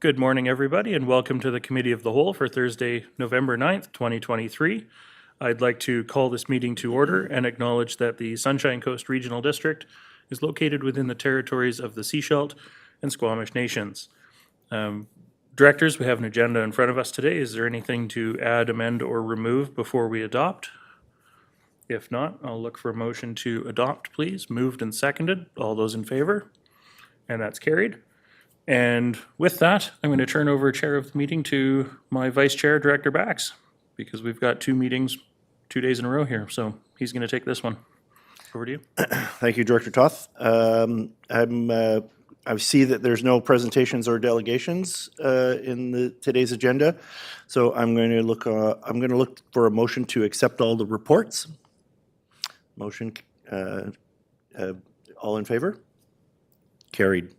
Good morning, everybody, and welcome to the Committee of the Whole for Thursday, November 9th, 2023. I'd like to call this meeting to order and acknowledge that the Sunshine Coast Regional District is located within the territories of the Seashelt and Squamish Nations. Directors, we have an agenda in front of us today. Is there anything to add, amend, or remove before we adopt? If not, I'll look for a motion to adopt, please. Moved and seconded. All those in favor? And that's carried. And with that, I'm going to turn over chair of the meeting to my vice chair, Director Bax, because we've got two meetings 2 days in a row here. So he's going to take this one. Over to you. Thank you, Director Toth. I see that there's no presentations or delegations in today's agenda, so I'm going to look for a motion to accept all the reports. Motion. All in favor? Carried.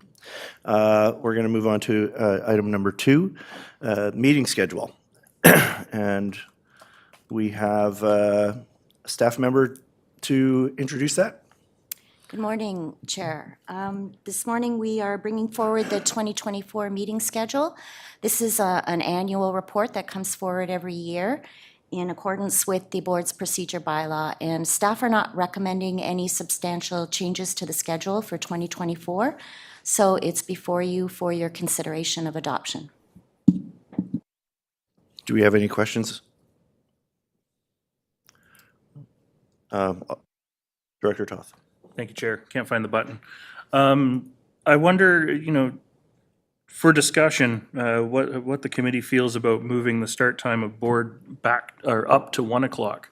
We're going to move on to item number 2, meeting schedule. And we have a staff member to introduce that. Good morning, Chair. This morning we are bringing forward the 2024 meeting schedule. This is an annual report that comes forward every year in accordance with the board's procedure bylaw, and staff are not recommending any substantial changes to the schedule for 2024, so it's before you for your consideration of adoption. Do we have any questions? Director Toth. Thank you, Chair. Can't find the button. I wonder, for discussion, what the committee feels about moving the start time of board back or up to 1 o'clock.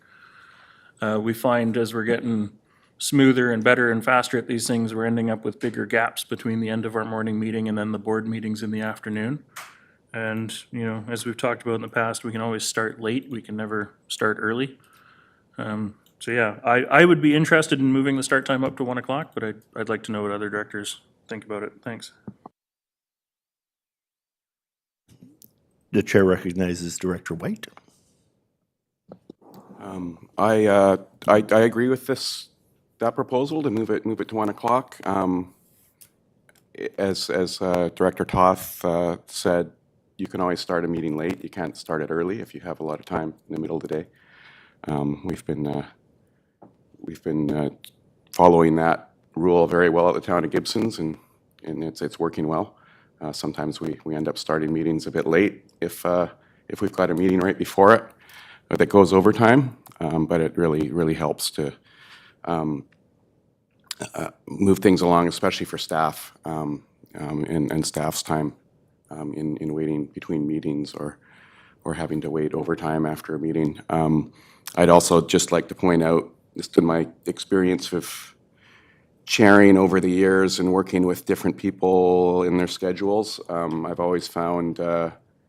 We find as we're getting smoother and better and faster at these things, we're ending up with bigger gaps between the end of our morning meeting and then the board meetings in the afternoon. And, as we've talked about in the past, we can always start late. We can never start early. So yeah, I would be interested in moving the start time up to 1 o'clock, but I'd like to know what other directors think about it. Thanks. The chair recognizes Director White. I agree with that proposal to move it to 1 o'clock. As Director Toth said, you can always start a meeting late. You can't start it early if you have a lot of time in the middle of the day. We've been following that rule very well at the town of Gibsons, and it's working well. Sometimes we end up starting meetings a bit late if we've got a meeting right before it that goes overtime, but it really helps to move things along, especially for staff and staff's time in waiting between meetings or having to wait overtime after a meeting. I'd also just like to point out, just in my experience of chairing over the years and working with different people in their schedules, I've always found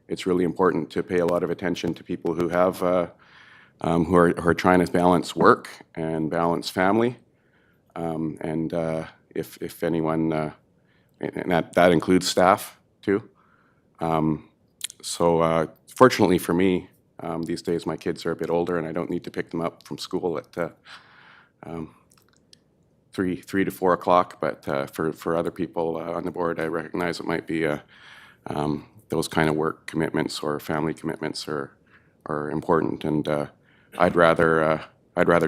it's really important to pay a lot of attention to people who have who are trying to balance work and balance family, and if anyone, and that includes staff too. So fortunately for me, these days my kids are a bit older and I don't need to pick them up from school at 3 to 4 o'clock, but for other people on the board, I recognize it might be those kind of work commitments or family commitments are important, and I'd rather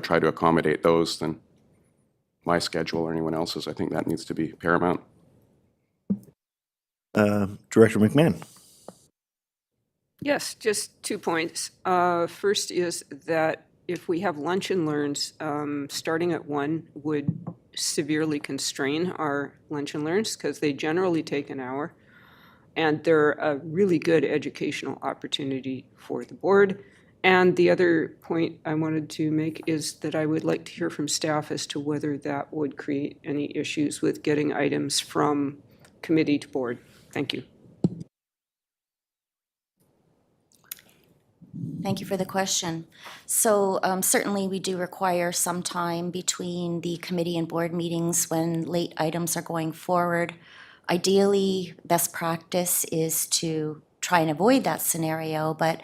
try to accommodate those than my schedule or anyone else's. I think that needs to be paramount. Director McMahon. Yes, just 2 points. First is that if we have lunch and learns, starting at 1 would severely constrain our lunch and learns because they generally take an hour. And they're a really good educational opportunity for the board. And the other point I wanted to make is that I would like to hear from staff as to whether that would create any issues with getting items from committee to board. Thank you. Thank you for the question. So certainly we do require some time between the committee and board meetings when late items are going forward. Ideally, best practice is to try and avoid that scenario, but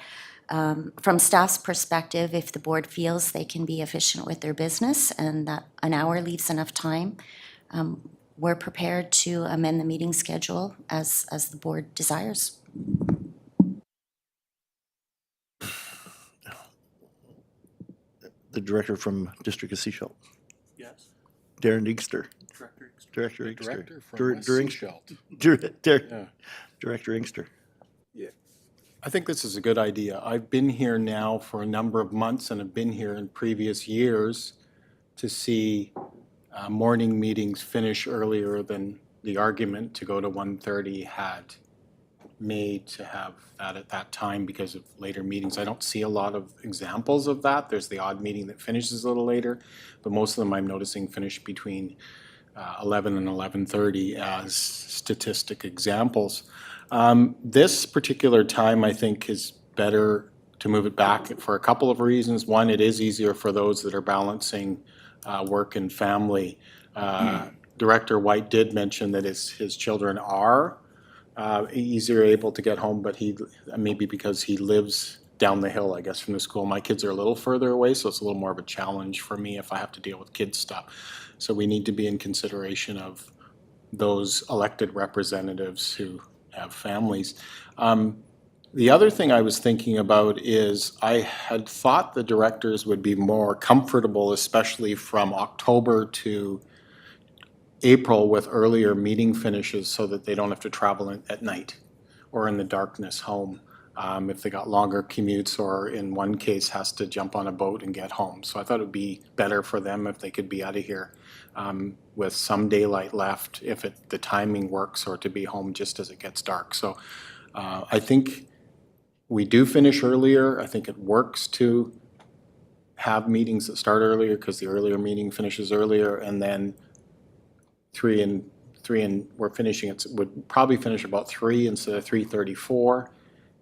from staff's perspective, if the board feels they can be efficient with their business and that an hour leaves enough time, we're prepared to amend the meeting schedule as the board desires. The director from District of Seashell, Yes. Darren Inkster. Director. Director Inkster. Director from Dir- West Dir- Seashell. Yeah. Director Inkster. I think this is a good idea. I've been here now for a number of months and have been here in previous years to see morning meetings finish earlier than the argument to go to 1:30 had made to have that at that time because of later meetings. I don't see a lot of examples of that. There's the odd meeting that finishes a little later, but most of them I'm noticing finish between 11 and 11:30 as statistic examples. This particular time, I think, is better to move it back for a couple of reasons. One, it is easier for those that are balancing work and family. Director White did mention that his children are easier able to get home, but maybe because he lives down the hill, I guess, from the school. My kids are a little further away, so it's a little more of a challenge for me if I have to deal with kids stuff. So we need to be in consideration of those elected representatives who have families. The other thing I was thinking about is I had thought the directors would be more comfortable, especially from October to April, with earlier meeting finishes so that they don't have to travel at night or in the darkness home. If they got longer commutes or in one case has to jump on a boat and get home. So I thought it would be better for them if they could be out of here with some daylight left, if the timing works, or to be home just as it gets dark. So I think we do finish earlier. I think it works to have meetings that start earlier because the earlier meeting finishes earlier, and then three and we're finishing it would probably finish about 3 instead of 3:34.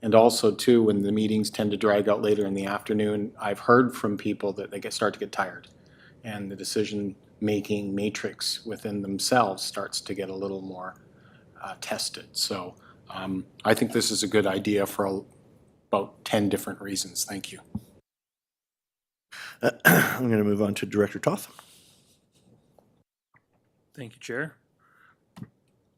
And also too, when the meetings tend to drag out later in the afternoon, I've heard from people that they start to get tired, and the decision-making matrix within themselves starts to get a little more tested. So I think this is a good idea for about 10 different reasons. Thank you. I'm going to move on to Director Toth. Thank you, Chair.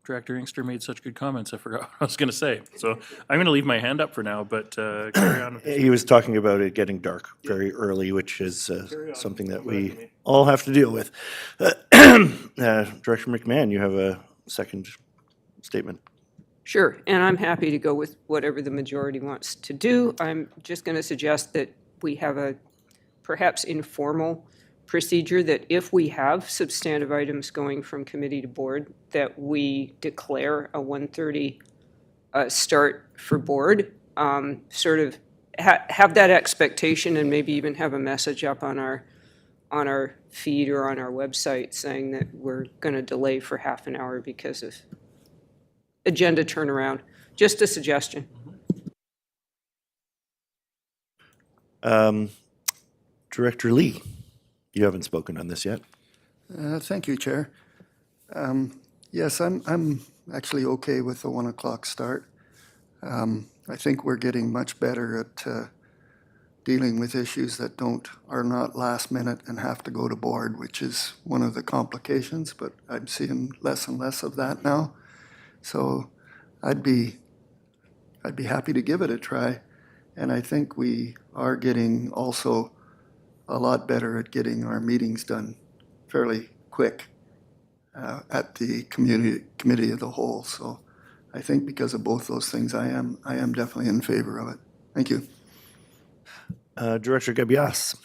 Director Inkster made such good comments, I forgot what I was going to say. So I'm going to leave my hand up for now, but carry on. He was talking about it getting dark very early, which is something that we all have to deal with. Director McMahon, you have a second statement. Sure, and I'm happy to go with whatever the majority wants to do. I'm just going to suggest that we have a perhaps informal procedure that if we have substantive items going from committee to board, that we declare a 1:30 start for board, sort of have that expectation, and maybe even have a message up on our feed or on our website saying that we're going to delay for half an hour because of agenda turnaround. Just a suggestion. Director Lee, you haven't spoken on this yet. Thank you, Chair. Yes, I'm actually okay with the 1 o'clock start. I think we're getting much better at dealing with issues that are not last minute and have to go to board, which is one of the complications, but I'm seeing less and less of that now. So I'd be happy to give it a try. And I think we are getting also a lot better at getting our meetings done fairly quick at the committee of the whole. So I think because of both those things, I am definitely in favor of it. Thank you. Director Gabias.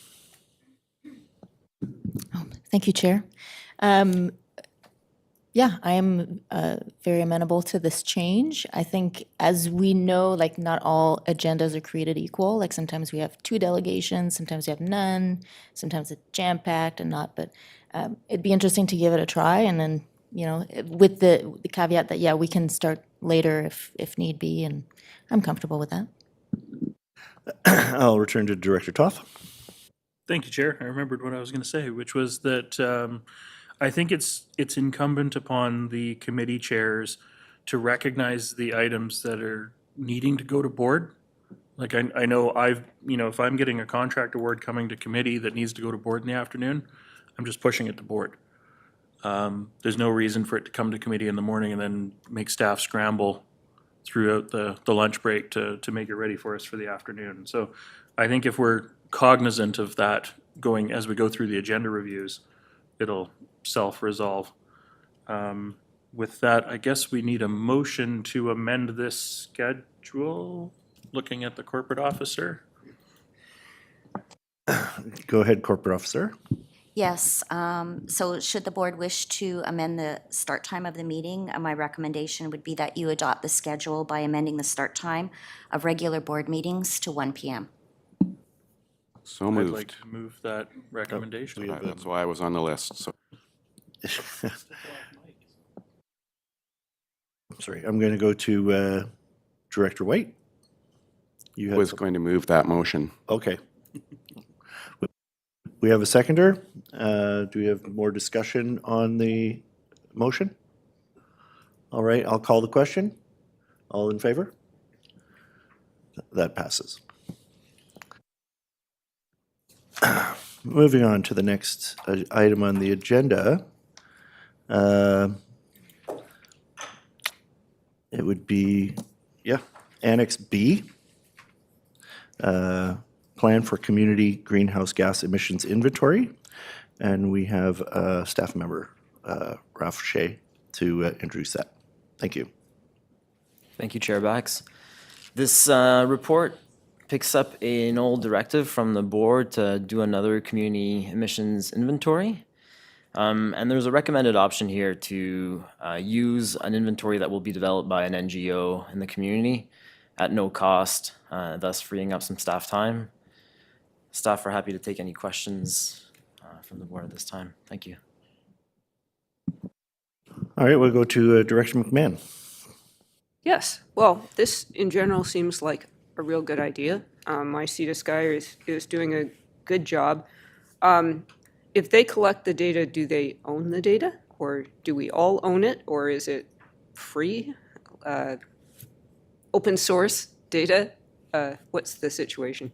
Thank you, Chair. Yeah, I am very amenable to this change. I think, as we know, like, not all agendas are created equal. Like, sometimes we have 2 delegations, sometimes we have none, sometimes it's jam-packed and not. But it'd be interesting to give it a try, and then, with the caveat that, yeah, we can start later if need be, and I'm comfortable with that. I'll return to Director Toth. Thank you, Chair. I remembered what I was going to say, which was that I think it's incumbent upon the committee chairs to recognize the items that are needing to go to board. Like, I know if I'm getting a contract award coming to committee that needs to go to board in the afternoon, I'm just pushing it to board. There's no reason for it to come to committee in the morning and then make staff scramble throughout the lunch break to make it ready for us for the afternoon. So I think if we're cognizant of that going, as we go through the agenda reviews, it'll self-resolve. With that, I guess we need a motion to amend this schedule, looking at the corporate officer. Go ahead, Corporate Officer. Yes, so should the board wish to amend the start time of the meeting, my recommendation would be that you adopt the schedule by amending the start time of regular board meetings to 1 PM. So I'd like moved. to move that recommendation. That's why I was on the list, so. Sorry, I'm going to go to Director White. You I have was going to move that motion. Okay. We have a seconder. Do we have more discussion on the motion? All right, I'll call the question. All in favor? That passes. Moving on to the next item on the agenda. It would be, Annex B. Plan for Community Greenhouse Gas Emissions Inventory. And we have a staff member, Ralph Shea, to introduce that. Thank you. Thank you, Chair Bax. This report picks up an old directive from the board to do another community emissions inventory. And there's a recommended option here to use an inventory that will be developed by an NGO in the community at no cost, thus freeing up some staff time. Staff are happy to take any questions from the board at this time. Thank you. All right, we'll go to Director McMahon. Yes, well, this in general seems like a real good idea. My CETA Sky is doing a good job. If they collect the data, do they own the data? Or do we all own it? Or is it free, open source data? What's the situation?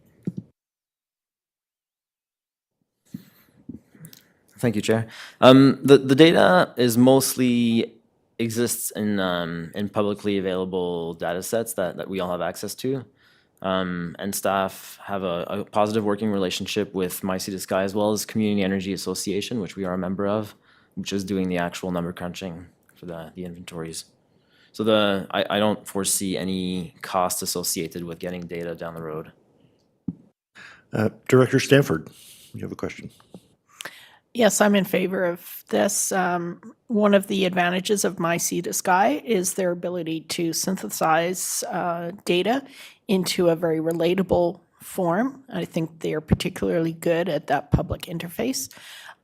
Thank you, Chair. The data is mostly exists in publicly available data sets that we all have access to. And staff have a positive working relationship with My Sea to Sky as well as Community Energy Association, which we are a member of, which is doing the actual number crunching for the inventories. So I don't foresee any cost associated with getting data down the road. Director Stanford, you have a question. Yes, I'm in favor of this. One of the advantages of My Sea to Sky is their ability to synthesize data into a very relatable form. I think they are particularly good at that public interface.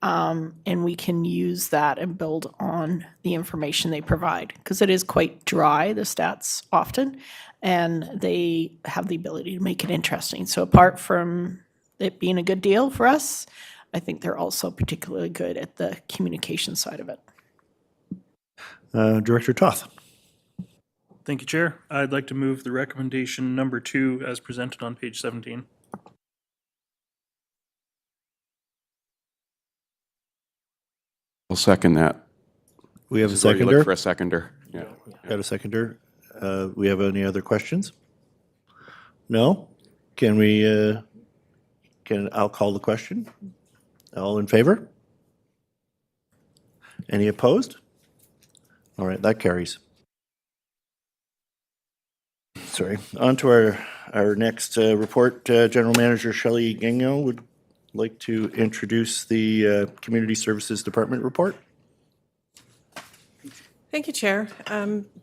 And we can use that and build on the information they provide, because it is quite dry, the stats often, and they have the ability to make it interesting. So apart from it being a good deal for us, I think they're also particularly good at the communication side of it. Director Toth. Thank you, Chair. I'd like to move the recommendation number 2 as presented on page 17. I'll second that. We have a This is where you seconder. look for a seconder. Yeah. Got a seconder. We have any other questions? No? Can we, I'll call the question. All in favor? Any opposed? All right, that carries. Sorry, on to our next report. General Manager Shelley Gagnon would like to introduce the Community Services Department report. Thank you, Chair.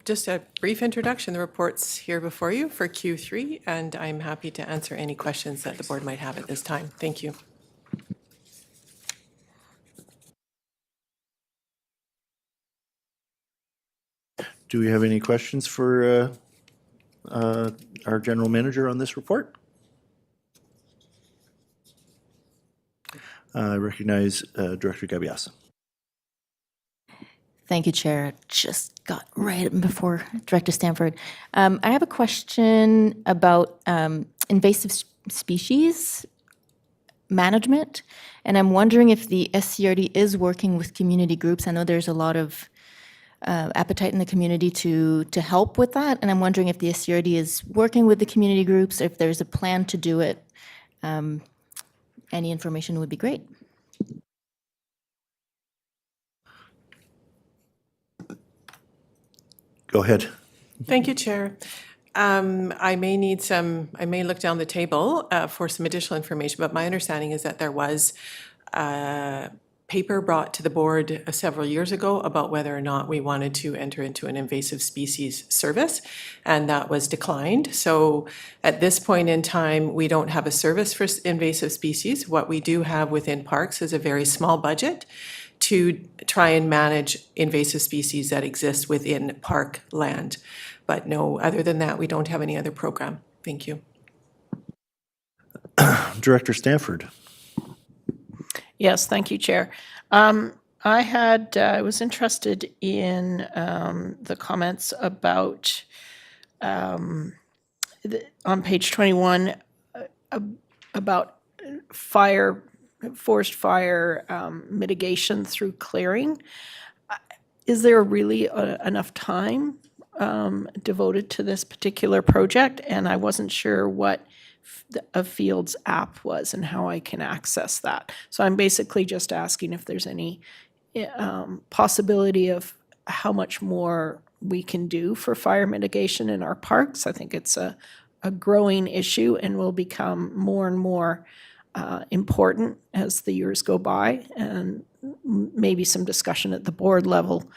Just a brief introduction. The report's here before you for Q3, and I'm happy to answer any questions that the board might have at this time. Thank you. Do we have any questions for our General Manager on this report? I recognize Director Gabiasa. Thank you, Chair. Just got right before Director Stanford. I have a question about invasive species. management. And I'm wondering if the SCRD is working with community groups. I know there's a lot of appetite in the community to help with that. And I'm wondering if the SCRD is working with the community groups, if there's a plan to do it. Any information would be great. Go ahead. Thank you, Chair. I may look down the table for some additional information, but my understanding is that there was a paper brought to the board several years ago about whether or not we wanted to enter into an invasive species service, and that was declined. So at this point in time, we don't have a service for invasive species. What we do have within parks is a very small budget to try and manage invasive species that exist within park land. But no, other than that, we don't have any other program. Thank you. Director Stanford. Yes, thank you, Chair. I was interested in the comments about, on page 21, about forest fire mitigation through clearing. Is there really enough time devoted to this particular project? And I wasn't sure what a Fields app was and how I can access that. So I'm basically just asking if there's any possibility of how much more we can do for fire mitigation in our parks. I think it's a growing issue and will become more and more important as the years go by, and maybe some discussion at the board level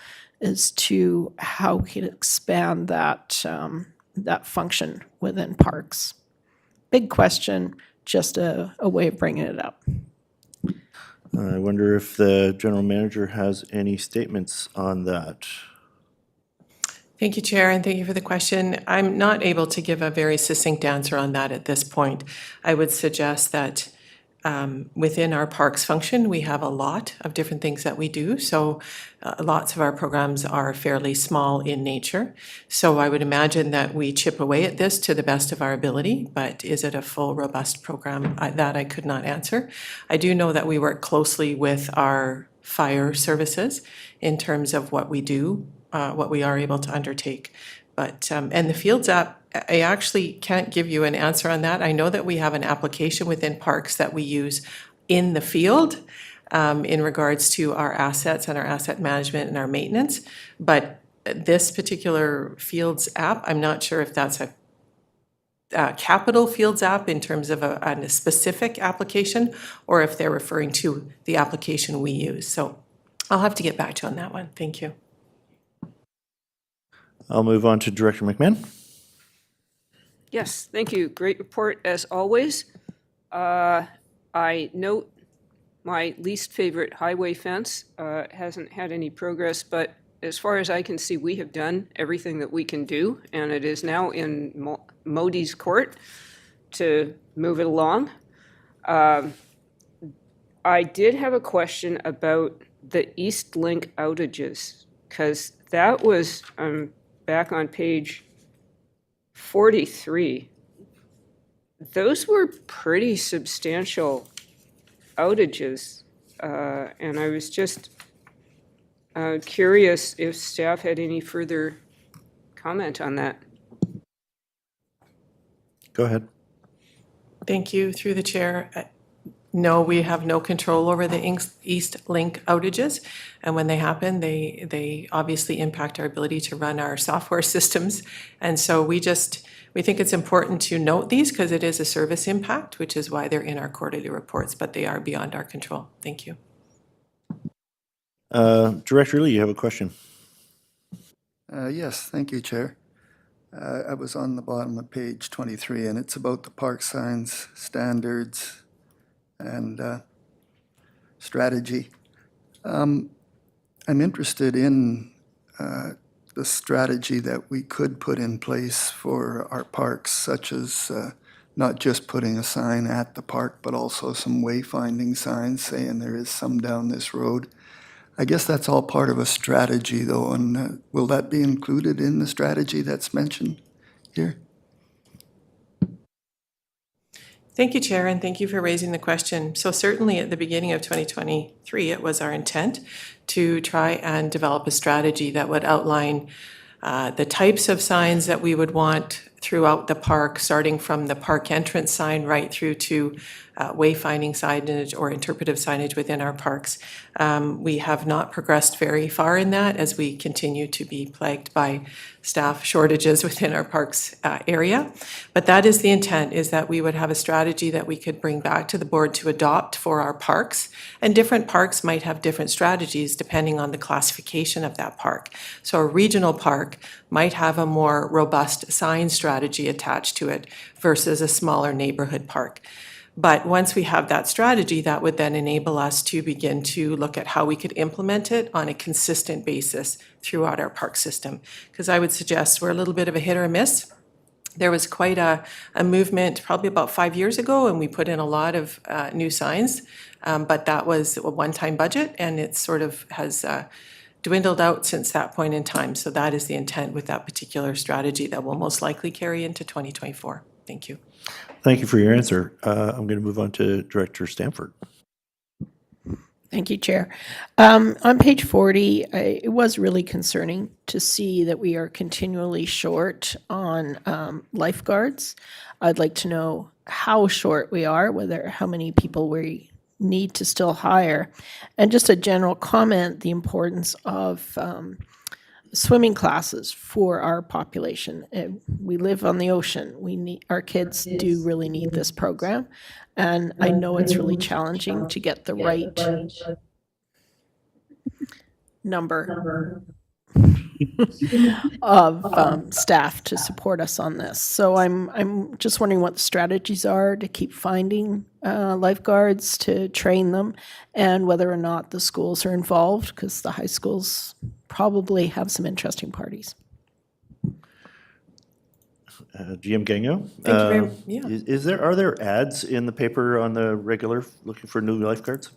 as to how we can expand that function within parks. Big question, just a way of bringing it up. I wonder if the general manager has any statements on that. Thank you, Chair, and thank you for the question. I'm not able to give a very succinct answer on that at this point. I would suggest that within our parks function, we have a lot of different things that we do. So lots of our programs are fairly small in nature. So I would imagine that we chip away at this to the best of our ability, but is it a full, robust program? That I could not answer. I do know that we work closely with our fire services in terms of what we do, what we are able to undertake. But, and the Fields app, I actually can't give you an answer on that. I know that we have an application within parks that we use in the field in regards to our assets and our asset management and our maintenance. But this particular Fields app, I'm not sure if that's a capital Fields app in terms of a specific application, or if they're referring to the application we use. So I'll have to get back to you on that one. Thank you. I'll move on to Director McMahon. Yes, thank you. Great report as always. I note my least favorite highway fence hasn't had any progress, but as far as I can see, we have done everything that we can do, and it is now in Modi's court to move it along. I did have a question about the East Link outages, because that was back on page 43. Those were pretty substantial outages, and I was just curious if staff had any further comment on that. Go ahead. Thank you. Through the chair. No, we have no control over the East Link outages. And when they happen, they obviously impact our ability to run our software systems. And so we think it's important to note these because it is a service impact, which is why they're in our quarterly reports, but they are beyond our control. Thank you. Director Lee, you have a question. Yes, thank you, Chair. I was on the bottom of page 23, and it's about the park signs, standards, and strategy. I'm interested in the strategy that we could put in place for our parks, such as not just putting a sign at the park, but also some wayfinding signs saying there is some down this road. I guess that's all part of a strategy, though, and will that be included in the strategy that's mentioned here? Thank you, Chair, and thank you for raising the question. So certainly at the beginning of 2023, it was our intent to try and develop a strategy that would outline the types of signs that we would want throughout the park, starting from the park entrance sign right through to wayfinding signage or interpretive signage within our parks. We have not progressed very far in that as we continue to be plagued by staff shortages within our parks area. But that is the intent, is that we would have a strategy that we could bring back to the board to adopt for our parks. And different parks might have different strategies depending on the classification of that park. So a regional park might have a more robust sign strategy attached to it versus a smaller neighborhood park. But once we have that strategy, that would then enable us to begin to look at how we could implement it on a consistent basis throughout our park system. Because I would suggest we're a little bit of a hit or a miss. There was quite a movement probably about 5 years ago, and we put in a lot of new signs, but that was a one-time budget, and it sort of has dwindled out since that point in time. So that is the intent with that particular strategy that will most likely carry into 2024. Thank you. Thank you for your answer. I'm going to move on to Director Stanford. Thank you, Chair. On page 40, it was really concerning to see that we are continually short on lifeguards. I'd like to know how short we are, how many people we need to still hire. And just a general comment, the importance of swimming classes for our population. We live on the ocean. Our kids do really need this program. And I know it's really challenging to get the right number of staff to support us on this. So I'm just wondering what the strategies are to keep finding lifeguards, to train them, and whether or not the schools are involved, because the high schools probably have some interesting parties. GM Gango? Thank you very Are there ads in the paper on the regular looking for new lifeguards?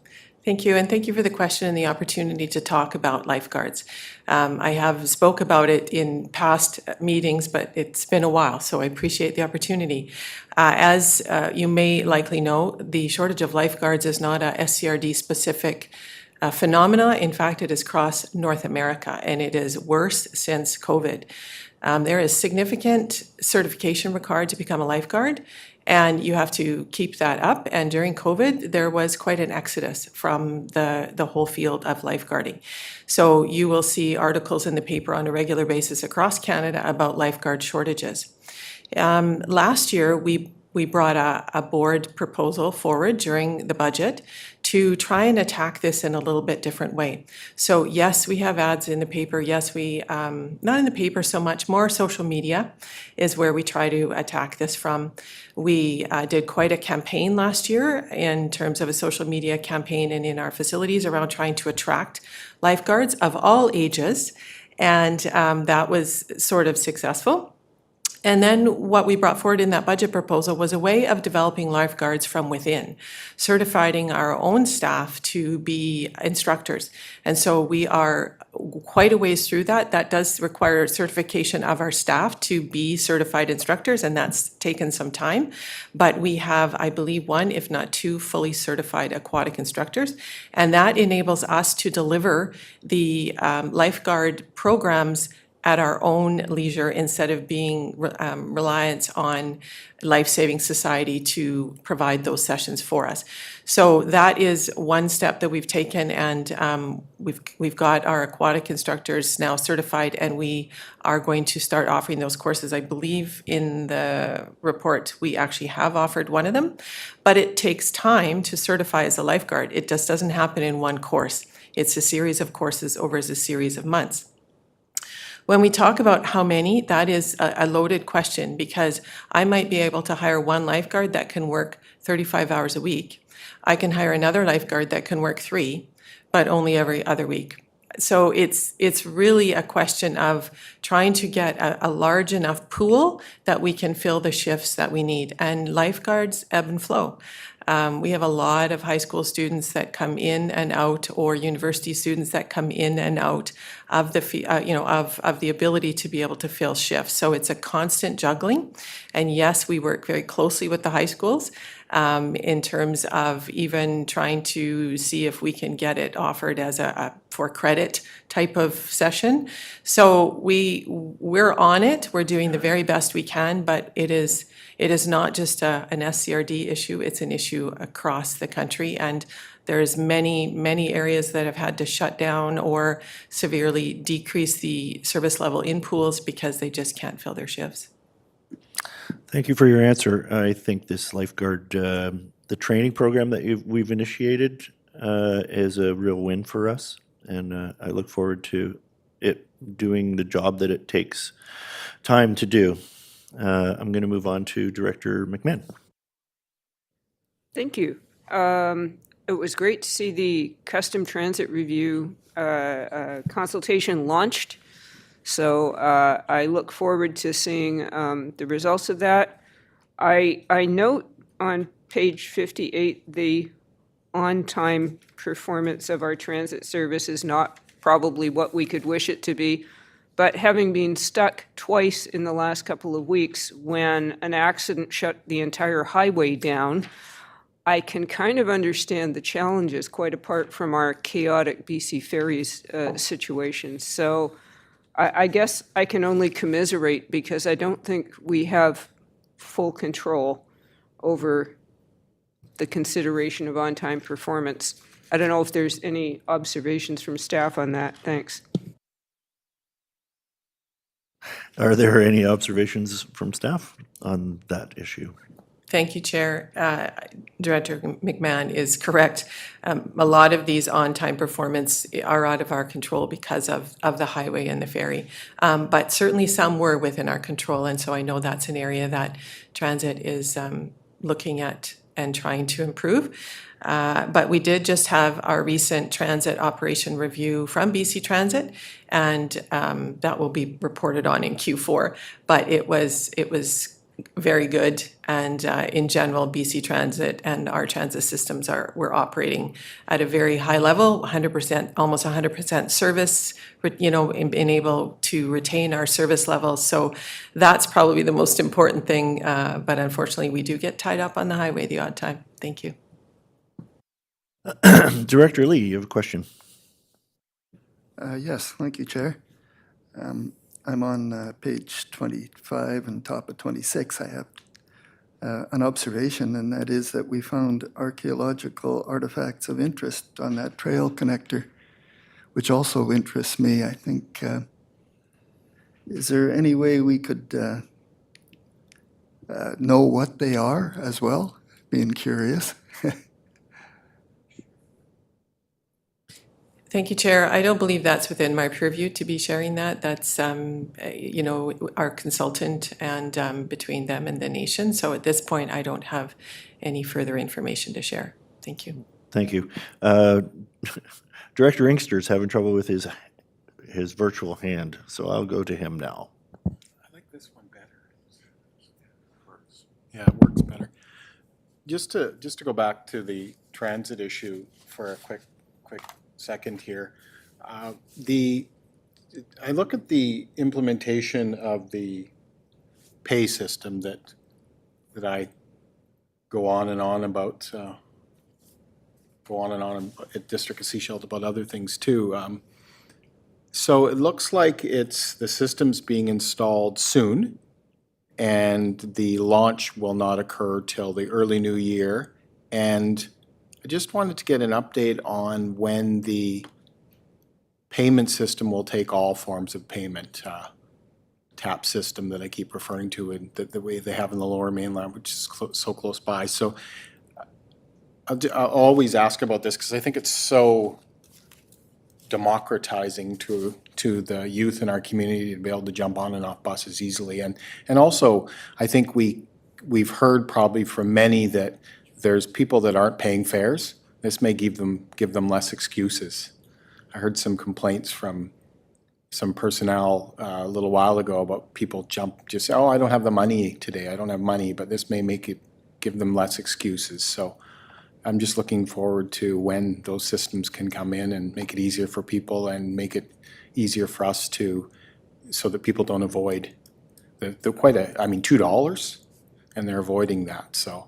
Thank you, and thank you for the question and the opportunity to talk about lifeguards. I have spoke about it in past meetings, but it's been a while, so I appreciate the opportunity. As you may likely know, the shortage of lifeguards is not a SCRD-specific phenomena. In fact, it has crossed North America, and it is worse since COVID. There is significant certification required to become a lifeguard, and you have to keep that up. And during COVID, there was quite an exodus from the whole field of lifeguarding. So you will see articles in the paper on a regular basis across Canada about lifeguard shortages. Last year, we brought a board proposal forward during the budget to try and attack this in a little bit different way. So yes, we have ads in the paper. Yes, we, not in the paper so much, more social media is where we try to attack this from. We did quite a campaign last year in terms of a social media campaign and in our facilities around trying to attract lifeguards of all ages. And that was sort of successful. And then what we brought forward in that budget proposal was a way of developing lifeguards from within, certifying our own staff to be instructors. And so we are quite a ways through that. That does require certification of our staff to be certified instructors, and that's taken some time. But we have, I believe, 1, if not 2, fully certified aquatic instructors. And that enables us to deliver the lifeguard programs at our own leisure instead of being reliant on Life Saving Society to provide those sessions for us. So that is one step that we've taken, and we've got our aquatic instructors now certified, and we are going to start offering those courses. I believe in the report we actually have offered one of them, but it takes time to certify as a lifeguard. It just doesn't happen in one course. It's a series of courses over a series of months. When we talk about how many, that is a loaded question, because I might be able to hire one lifeguard that can work 35 hours a week. I can hire another lifeguard that can work 3, but only every other week. So it's really a question of trying to get a large enough pool that we can fill the shifts that we need. And lifeguards ebb and flow. We have a lot of high school students that come in and out, or university students that come in and out of of the ability to be able to fill shifts. So it's a constant juggling. And yes, we work very closely with the high schools in terms of even trying to see if we can get it offered as a for credit type of session. So we're on it. We're doing the very best we can, but it is not just an SCRD issue. It's an issue across the country, and there's many areas that have had to shut down or severely decrease the service level in pools because they just can't fill their shifts. Thank you for your answer. I think this lifeguard, the training program that we've initiated is a real win for us, and I look forward to it doing the job that it takes time to do. I'm going to move on to Director McMahon. Thank you. It was great to see the custom transit review consultation launched. So I look forward to seeing the results of that. I note on page 58 the on-time performance of our transit service is not probably what we could wish it to be. But having been stuck twice in the last couple of weeks when an accident shut the entire highway down, I can kind of understand the challenges quite apart from our chaotic BC Ferries situation. So I guess I can only commiserate because I don't think we have full control over the consideration of on-time performance. I don't know if there's any observations from staff on that. Thanks. Are there any observations from staff on that issue? Thank you, Chair. Director McMahon is correct. A lot of these on-time performance are out of our control because of the highway and the ferry. But certainly some were within our control, and so I know that's an area that transit is looking at and trying to improve. But we did just have our recent transit operation review from BC Transit, and that will be reported on in Q4. But it was very good, and in general, BC Transit and our transit systems were operating at a very high level, 100%, almost 100% service, being able to retain our service levels. So that's probably the most important thing, but unfortunately, we do get tied up on the highway the odd time. Thank you. Director Lee, you have a question. Yes, thank you, Chair. I'm on page 25 and top of 26. I have an observation, and that is that we found archaeological artifacts of interest on that trail connector, which also interests me. I think, is there any way we could know what they are as well? Being curious. Thank you, Chair. I don't believe that's within my purview to be sharing that. That's, our consultant and between them and the nation. So at this point, I don't have any further information to share. Thank you. Thank you. Director Inkster's having trouble with his virtual hand, so I'll go to him now. I like this one better. Yeah, it works better. Just to go back to the transit issue for a quick second here. I look at the implementation of the pay system that I go on and on about at District of Sechelt about other things too. So it looks like the system's being installed soon, and the launch will not occur till the early new year. And I just wanted to get an update on when the payment system will take all forms of payment, TAP system that I keep referring to, and the way they have in the Lower Mainland, which is so close by. So I'll always ask about this because I think it's so democratizing to the youth in our community to be able to jump on and off buses easily. And also, I think we've heard probably from many that there's people that aren't paying fares. This may give them less excuses I heard some complaints from some personnel a little while ago about people just, oh, I don't have the money today, I don't have money, but this may give them less excuses. So I'm just looking forward to when those systems can come in and make it easier for people and make it easier for us so that people don't avoid $2, and they're avoiding that, so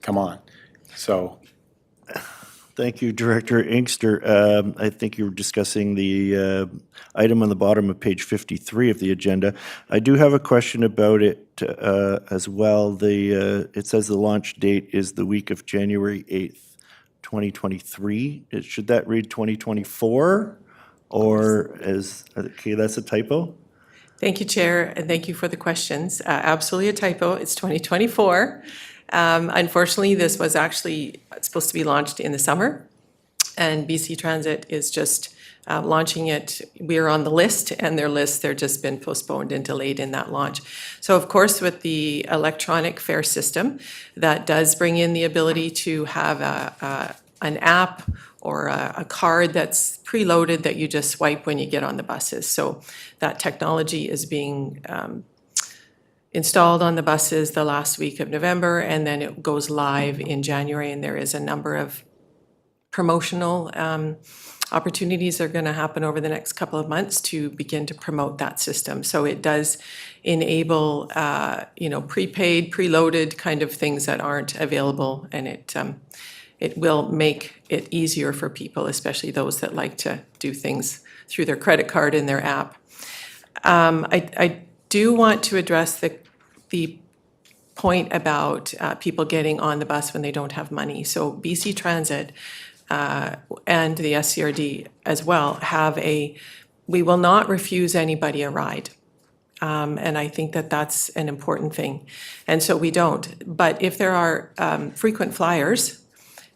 come on. So Thank you, Director Inkster. I think you were discussing the item on the bottom of page 53 of the agenda. I do have a question about it as well. It says the launch date is the week of January 8th, 2023. Should that read 2024? Or okay, that's a typo? Thank you, Chair, and thank you for the questions. Absolutely a typo. It's 2024. Unfortunately, this was actually supposed to be launched in the summer, and BC Transit is just launching it. We're on the list, and they're just been postponed and delayed in that launch. So, of course, with the electronic fare system, that does bring in the ability to have an app or a card that's preloaded that you just swipe when you get on the buses. So that technology is being installed on the buses the last week of November, and then it goes live in January, and there is a number of promotional opportunities that are going to happen over the next couple of months to begin to promote that system. So it does enable, prepaid, preloaded kind of things that aren't available, and it will make it easier for people, especially those that like to do things through their credit card in their app. I do want to address the point about people getting on the bus when they don't have money. So BC Transit and the SCRD as well we will not refuse anybody a ride. And I think that that's an important thing. And so we don't. But if there are frequent flyers,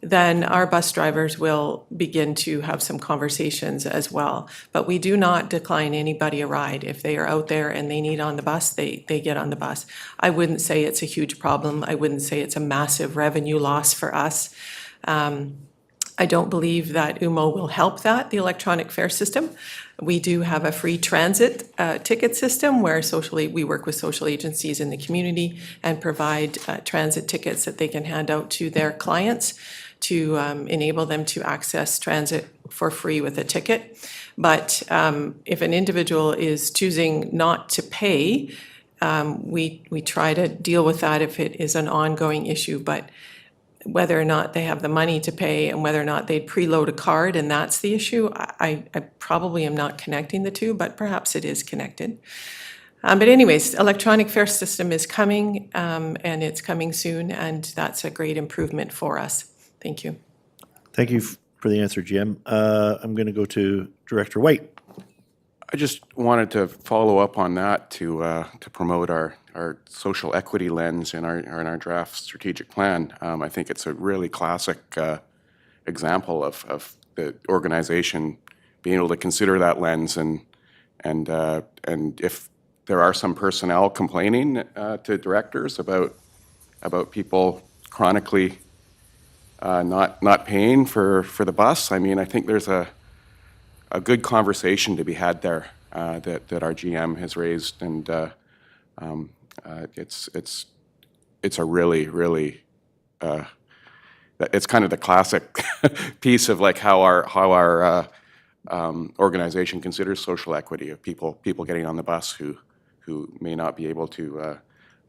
then our bus drivers will begin to have some conversations as well. But we do not decline anybody a ride. If they are out there and they need on the bus, they get on the bus. I wouldn't say it's a huge problem. I wouldn't say it's a massive revenue loss for us. I don't believe that UMO will help that, the electronic fare system. We do have a free transit ticket system where we work with social agencies in the community and provide transit tickets that they can hand out to their clients to enable them to access transit for free with a ticket. But if an individual is choosing not to pay, we try to deal with that if it is an ongoing issue. But whether or not they have the money to pay and whether or not they'd preload a card and that's the issue, I probably am not connecting the two, but perhaps it is connected. But anyways, electronic fare system is coming and it's coming soon, and that's a great improvement for us. Thank you. Thank you for the answer, Jim. I'm going to go to Director White. I just wanted to follow up on that to promote our social equity lens in our draft strategic plan. I think it's a really classic example of the organization being able to consider that lens, and if there are some personnel complaining to directors about people chronically not paying for the bus, I mean, I think there's a good conversation to be had there that our GM has raised, and it's a really it's kind of the classic piece of like how our organization considers social equity of people getting on the bus who may not be able to.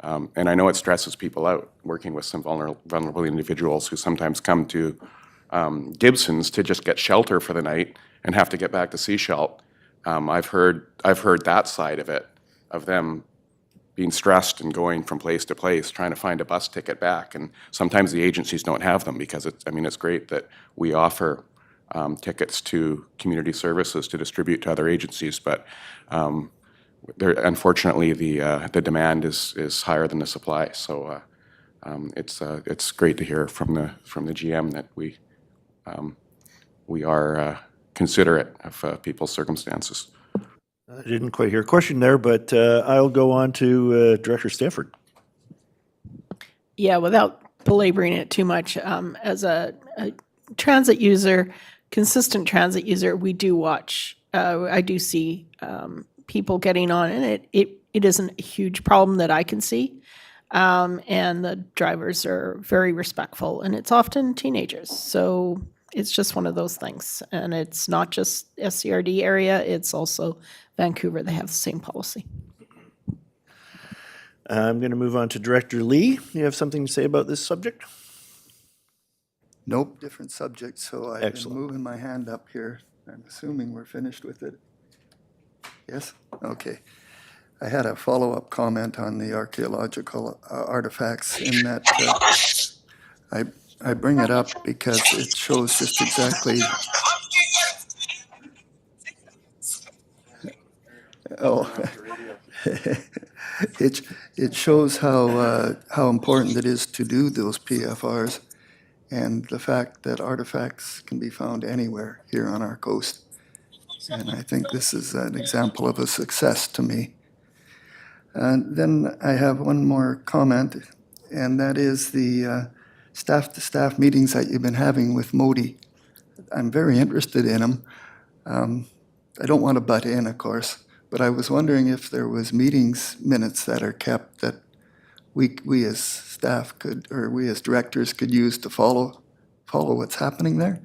And I know it stresses people out, working with some vulnerable individuals who sometimes come to Gibson's to just get shelter for the night and have to get back to Seashelt. I've heard that side of it, of them being stressed and going from place to place, trying to find a bus ticket back. And sometimes the agencies don't have them because it's great that we offer tickets to community services to distribute to other agencies, but unfortunately the demand is higher than the supply. So it's great to hear from the GM that we are considerate of people's circumstances. I didn't quite hear a question there, but I'll go on to Director Stanford. Yeah, without belaboring it too much, as a transit user, consistent transit user, we do watch, I do see people getting on, and it isn't a huge problem that I can see. And the drivers are very respectful, and it's often teenagers. So it's just one of those things. And it's not just SCRD area, it's also Vancouver. They have the same policy. I'm going to move on to Director Lee. You have something to say about this subject? Nope, different subject, so I've been Excellent. moving my hand up here. I'm assuming we're finished with it. Yes? Okay. I had a follow-up comment on the archaeological artifacts in that I bring it up because it shows just exactly. Oh. It shows how important it is to do those PFRs, and the fact that artifacts can be found anywhere here on our coast. And I think this is an example of a success to me. And then I have one more comment, and that is the staff-to-staff meetings that you've been having with Modi. I'm very interested in them. I don't want to butt in, of course, but I was wondering if there was meetings minutes that are kept that we as staff could, or we as directors could use to follow what's happening there.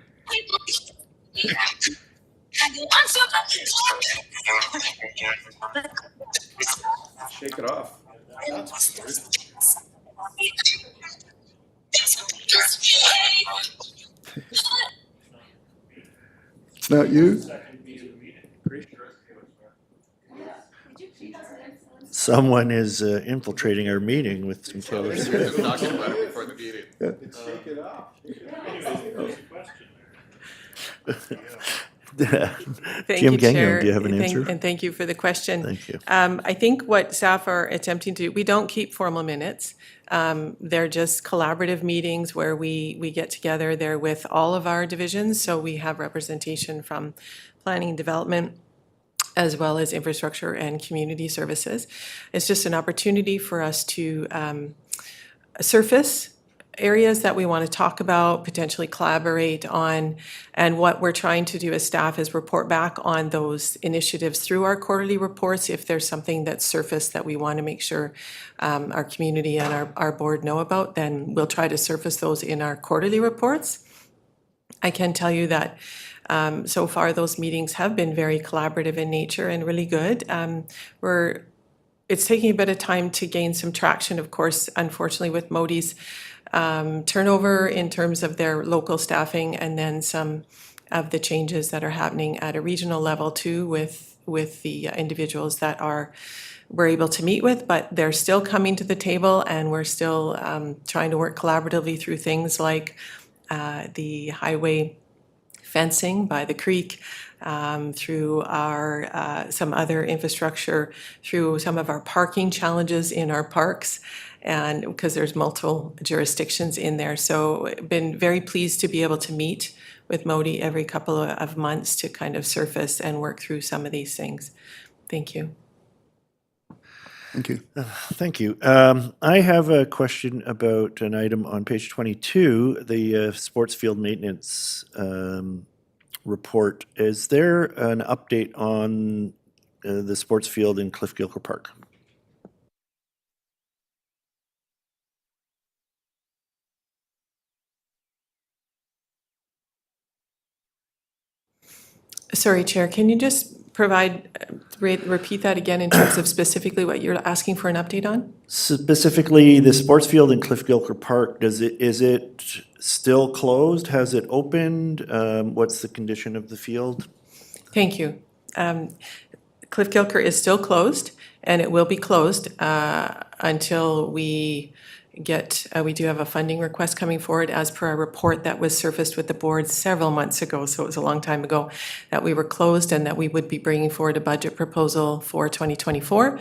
Shake it off. It's not you? Someone is infiltrating our meeting with some Taylor Swift. Talking about it before the meeting. Shake it off. Thank Kim you, Gagnon, Chair. do you have an answer? And thank you for the question. Thank you. I think what staff are attempting to do, we don't keep formal minutes. They're just collaborative meetings where we get together. They're with all of our divisions, so we have representation from planning and development, as well as infrastructure and community services. It's just an opportunity for us to surface areas that we want to talk about, potentially collaborate on, and what we're trying to do as staff is report back on those initiatives through our quarterly reports. If there's something that's surfaced that we want to make sure our community and our board know about, then we'll try to surface those in our quarterly reports. I can tell you that so far those meetings have been very collaborative in nature and really good. It's taking a bit of time to gain some traction, of course, unfortunately, with Modi's turnover in terms of their local staffing, and then some of the changes that are happening at a regional level too with the individuals that we're able to meet with, but they're still coming to the table, and we're still trying to work collaboratively through things like the highway fencing by the creek, through our some other infrastructure, through some of our parking challenges in our parks, and because there's multiple jurisdictions in there. So been very pleased to be able to meet with Modi every couple of months to kind of surface and work through some of these things. Thank you. Thank you. Thank you. I have a question about an item on page 22, the sports field maintenance report. Is there an update on the sports field in Cliff Gilchrist Park? Sorry, Chair, can you just repeat that again in terms of specifically what you're asking for an update on? Specifically, the sports field in Cliff Gilchrist Park, is it still closed? Has it opened? What's the condition of the field? Thank you. Cliff Gilchrist is still closed, and it will be closed until we do have a funding request coming forward as per our report that was surfaced with the board several months ago, so it was a long time ago, that we were closed and that we would be bringing forward a budget proposal for 2024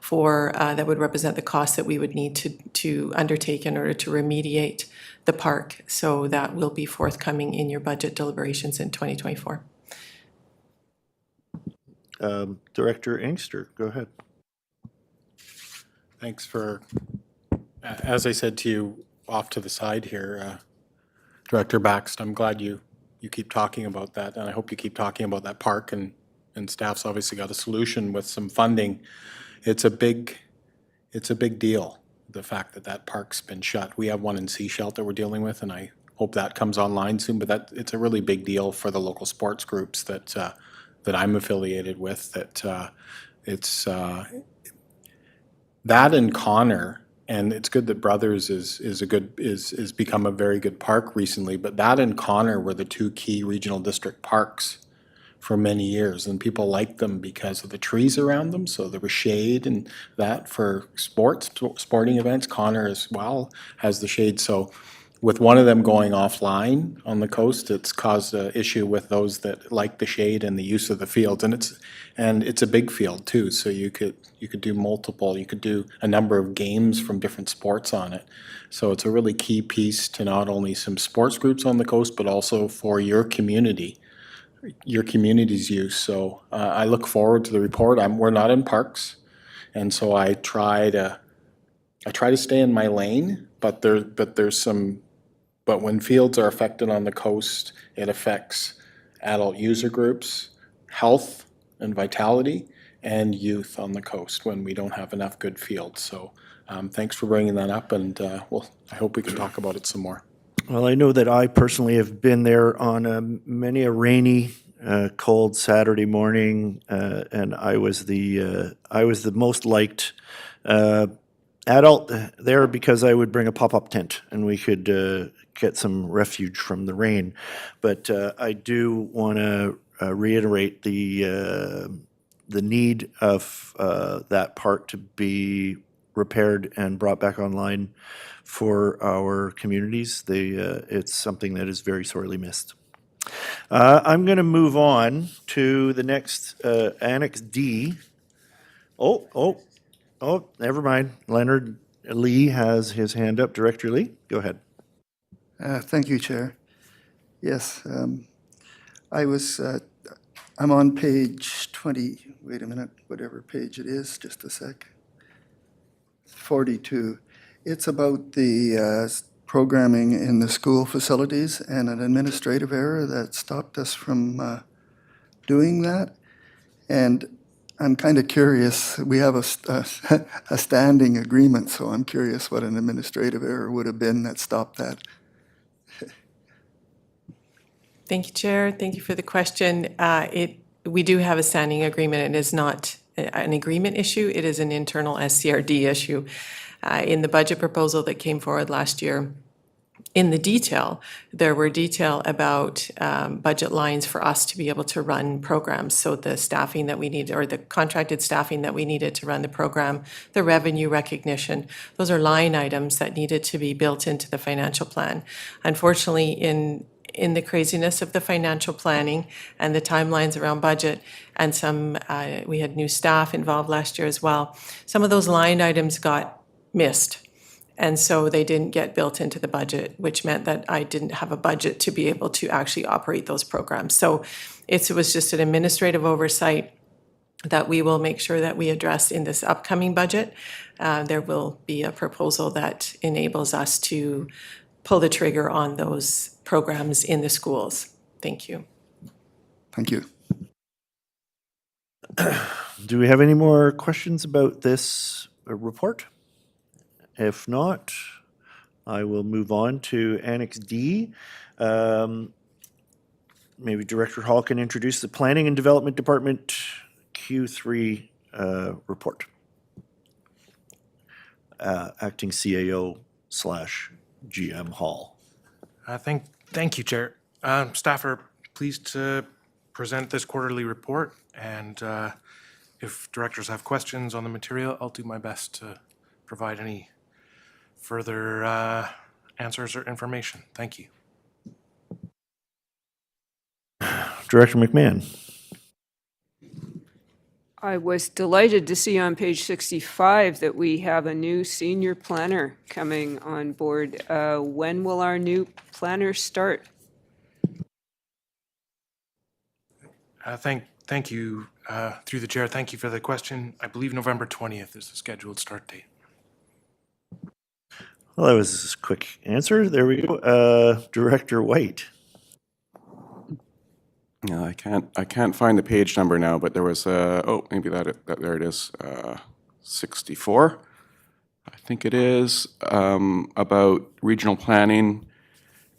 that would represent the cost that we would need to undertake in order to remediate the park. So that will be forthcoming in your budget deliberations in 2024. Director Inkster, go ahead. Thanks for, as I said to you off to the side here, Director Baxt, I'm glad you you keep talking about that, and I hope you keep talking about that park, and staff's obviously got a solution with some funding. It's a big deal, the fact that that park's been shut. We have one in Seashell that we're dealing with, and I hope that comes online soon, but it's a really big deal for the local sports groups that I'm affiliated with, it's that and Connor, and it's good that Brothers is become a very good park recently, but that and Connor were the two key regional district parks for many years, and people liked them because of the trees around them, so there was shade and that for sporting events. Connor as well has the shade, so with one of them going offline on the coast, it's caused an issue with those that like the shade and the use of the fields, and it's a big field too, so you could do a number of games from different sports on it. So it's a really key piece to not only some sports groups on the coast, but also for your community's use. So I look forward to the report. We're not in parks, and so I try to stay in my lane, but when fields are affected on the coast, it affects adult user groups, health and vitality, and youth on the coast when we don't have enough good fields. So thanks for bringing that up, and I hope we can talk about it some more. Well, I know that I personally have been there on many a rainy, cold Saturday morning, and I was the most liked adult there because I would bring a pop-up tent and we could get some refuge from the rain. But I do want to reiterate the need of that park to be repaired and brought back online for our communities. It's something that is very sorely missed. I'm going to move on to the next Annex D. Oh, never mind. Leonard Lee has his hand up. Director Lee, go ahead. Thank you, Chair. Yes, I'm on page 20, wait a minute, whatever page it is, just a sec. 42. It's about the programming in the school facilities and an administrative error that stopped us from doing that. And I'm kind of curious, we have a standing agreement, so I'm curious what an administrative error would have been that stopped that. Thank you, Chair. Thank you for the question. We do have a standing agreement. It is not an agreement issue. It is an internal SCRD issue. In the budget proposal that came forward last year, in the detail, there were detail about budget lines for us to be able to run programs. So the staffing that we needed, or the contracted staffing that we needed to run the program, the revenue recognition, those are line items that needed to be built into the financial plan. Unfortunately, in the craziness of the financial planning and the timelines around budget, and we had new staff involved last year as well, some of those line items got missed. And so they didn't get built into the budget, which meant that I didn't have a budget to be able to actually operate those programs. So it was just an administrative oversight that we will make sure that we address in this upcoming budget. There will be a proposal that enables us to pull the trigger on those programs in the schools. Thank you. Thank you. Do we have any more questions about this report? If not, I will move on to Annex D. Maybe Director Hall can introduce the Planning and Development Department Q3 report. Acting CAO / GM Hall. Thank you, Chair. Staff are pleased to present this quarterly report, and if directors have questions on the material, I'll do my best to provide any further answers or information. Thank you. Director McMahon. I was delighted to see on page 65 that we have a new senior planner coming on board. When will our new planner start? Thank you, through the chair. Thank you for the question. I believe November 20th is the scheduled start date. Well, that was a quick answer. There we go. Director White. Yeah, I can't find the page number now, but there was oh, maybe there it is, 64, I think it is, about regional planning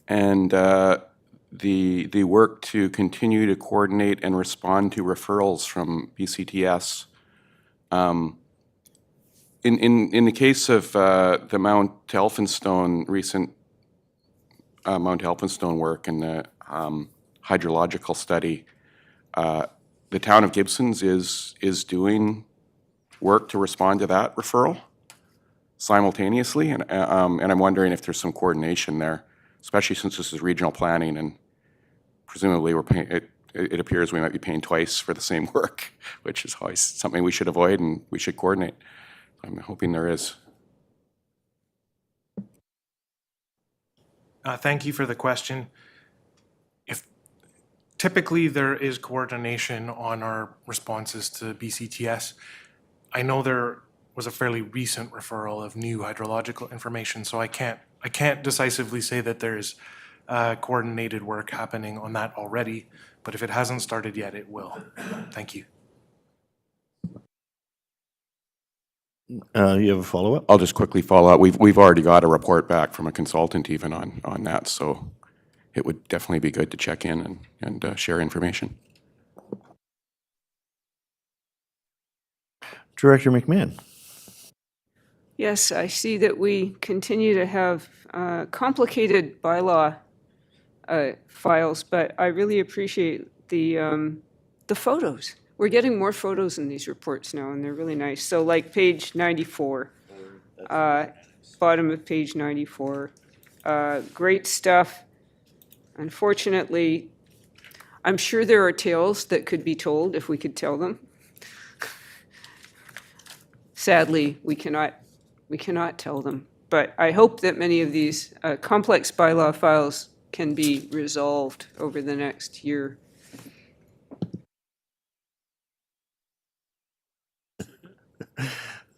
and the work to continue to coordinate and respond to referrals from BCTS. In the case of the Mount Elphinstone recent Mount Elphinstone work and the hydrological study, the town of Gibsons is doing work to respond to that referral simultaneously, and I'm wondering if there's some coordination there, especially since this is regional planning, and presumably we're paying. It appears we might be paying twice for the same work, which is always something we should avoid and we should coordinate. I'm hoping there is. Thank you for the question. Typically, there is coordination on our responses to BCTS. I know there was a fairly recent referral of new hydrological information, so I can't decisively say that there's coordinated work happening on that already, but if it hasn't started yet, it will. Thank you. You have a follow-up? I'll just quickly follow up. We've already got a report back from a consultant even on that, so it would definitely be good to check in and share information. Director McMahon. Yes, I see that we continue to have complicated bylaw files, but I really appreciate the photos. We're getting more photos in these reports now, and they're really nice. So like page 94, bottom of page 94, great stuff. Unfortunately, I'm sure there are tales that could be told if we could tell them. Sadly, we cannot tell them. But I hope that many of these complex bylaw files can be resolved over the next year.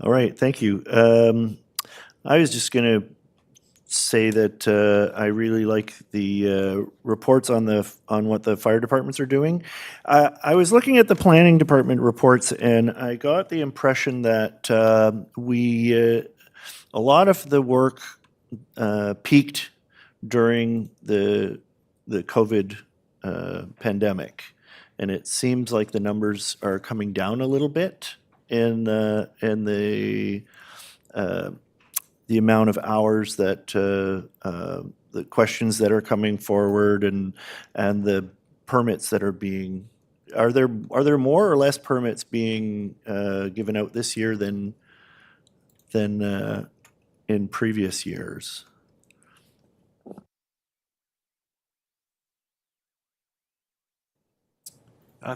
All right, thank you. I was just going to say that I really like the reports on what the fire departments are doing. I was looking at the planning department reports, and I got the impression that a lot of the work peaked during the COVID pandemic, and it seems like the numbers are coming down a little bit in the amount of hours that the questions that are coming forward and the permits that are being. Are there more or less permits being given out this year than in previous years?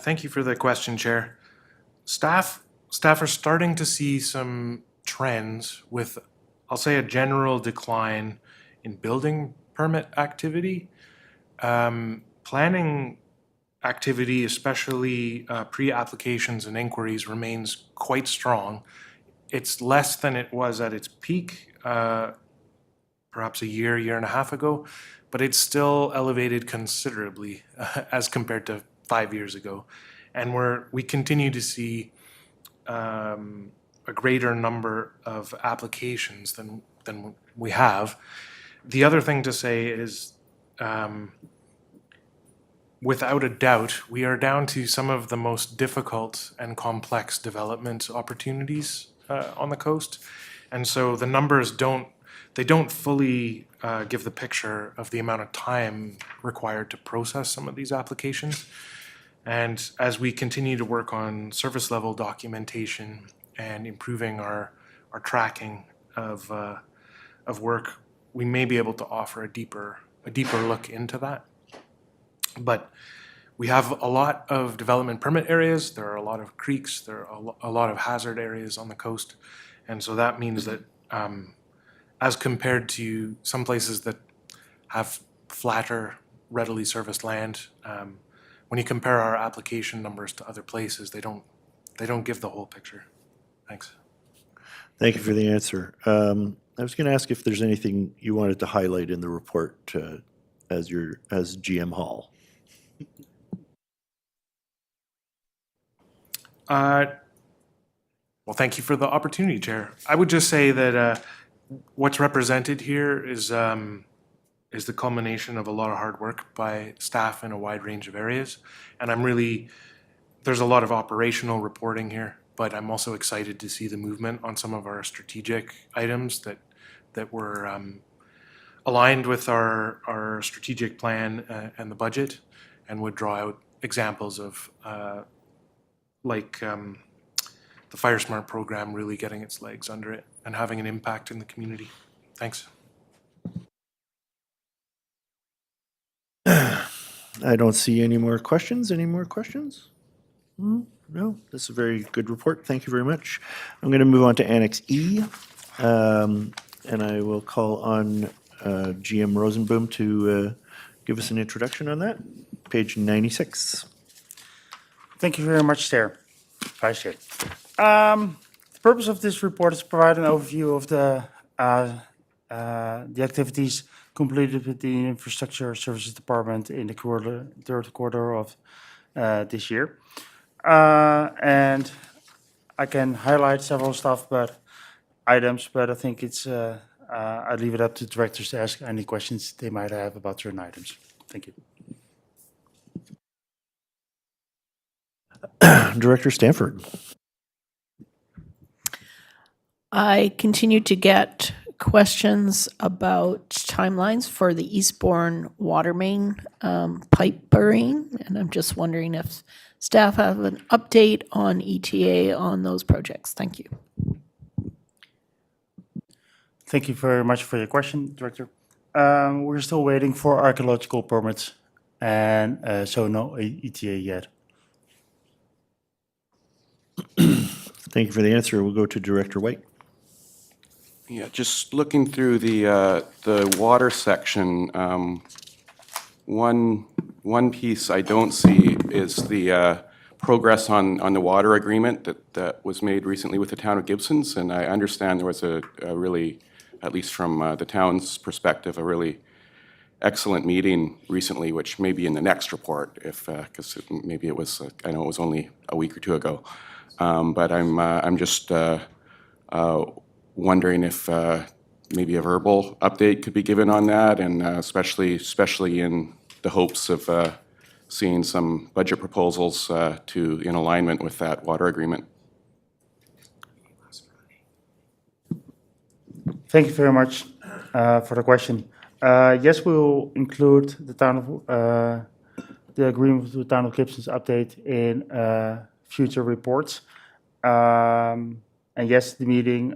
Thank you for the question, Chair. Staff are starting to see some trends with, I'll say, a general decline in building permit activity. Planning activity, especially pre-applications and inquiries, remains quite strong. It's less than it was at its peak, perhaps a year and a half ago, but it's still elevated considerably as compared to 5 years ago. And we continue to see a greater number of applications than we have. The other thing to say is, without a doubt, we are down to some of the most difficult and complex development opportunities on the coast. And so the numbers don't fully give the picture of the amount of time required to process some of these applications. And as we continue to work on service level documentation and improving our tracking of work, we may be able to offer a deeper look into that. But we have a lot of development permit areas. There are a lot of creeks. There are a lot of hazard areas on the coast. And so that means that as compared to some places that have flatter, readily serviced land, when you compare our application numbers to other places, they don't give the whole picture. Thanks. Thank you for the answer. I was going to ask if there's anything you wanted to highlight in the report as GM Hall. Well, thank you for the opportunity, Chair. I would just say that what's represented here is the culmination of a lot of hard work by staff in a wide range of areas. And there's a lot of operational reporting here, but I'm also excited to see the movement on some of our strategic items that were aligned with our strategic plan and the budget, and would draw out examples of the Fire Smart program really getting its legs under it and having an impact in the community. Thanks. I don't see any more questions. Any more questions? No, this is a very good report. Thank you very much. I'm going to move on to Annex E, and I will call on GM Rosenboom to give us an introduction on that. Page 96. Thank you very much, Chair. Vice Chair. The purpose of this report is to provide an overview of the activities completed with the Infrastructure Services Department in the third quarter of this year. And I can highlight several items, but I think it's I leave it up to directors to ask any questions they might have about certain items. Thank you. Director Stanford. I continue to get questions about timelines for the Eastbourne water main pipe burying, and I'm just wondering if staff have an update on ETA on those projects. Thank you. Thank you very much for your question, Director. We're still waiting for archaeological permits, and so no ETA yet. Thank you for the answer. We'll go to Director White. Yeah, just looking through the water section, one piece I don't see is the progress on the water agreement that was made recently with the town of Gibsons, and I understand there was a really, at least from the town's perspective, a really excellent meeting recently, which may be in the next report, if because maybe it was I know it was only a week or two ago, but I'm just wondering if maybe a verbal update could be given on that, and especially in the hopes of seeing some budget proposals in alignment with that water agreement. Thank you very much for the question. Yes, we will include the agreement with the town of Gibson's update in future reports. And yes, the meeting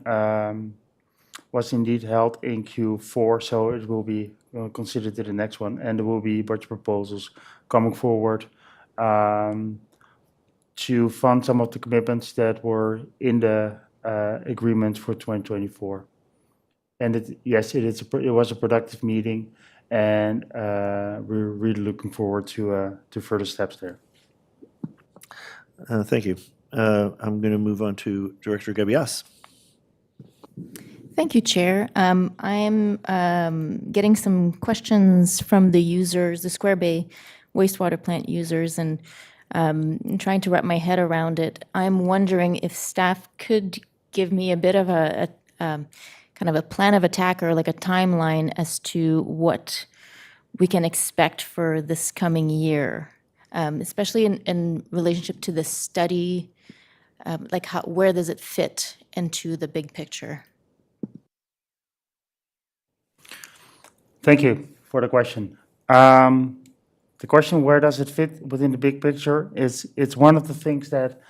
was indeed held in Q4, so it will be considered in the next one, and there will be budget proposals coming forward to fund some of the commitments that were in the agreement for 2024. And it was a productive meeting, and we're really looking forward to further steps there. Thank you. I'm going to move on to Director Gabias. Thank you, Chair. I'm getting some questions from the users, the Square Bay wastewater plant users, and trying to wrap my head around it. I'm wondering if staff could give me a bit of a kind of a plan of attack or like a timeline as to what we can expect for this coming year, especially in relationship to the study. Like where does it fit into the big picture? Thank you for the question. The question, where does it fit within the big picture, it's one of the things that,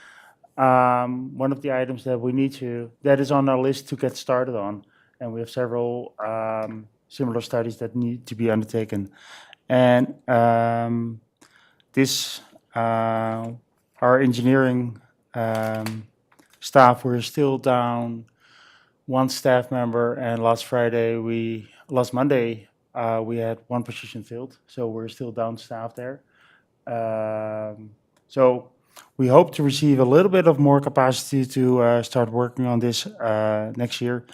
one of the items that is on our list to get started on. And we have several similar studies that need to be undertaken. And our engineering staff, we're still down one staff member, and last Monday, we had one position filled, so we're still down staff there. So we hope to receive a little bit of more capacity to start working on this next year,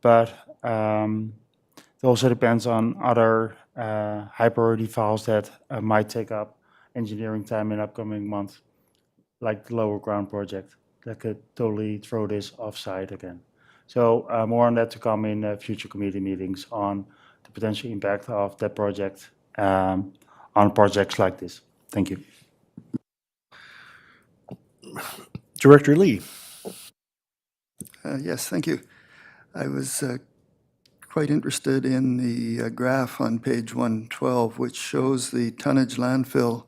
but it also depends on other high priority files that might take up engineering time in upcoming months. like the lower ground project, that could totally throw this offside again. So more on that to come in future committee meetings on the potential impact of that project on projects like this. Thank you. Director Lee. Yes, thank you. I was quite interested in the graph on page 112, which shows the tonnage landfill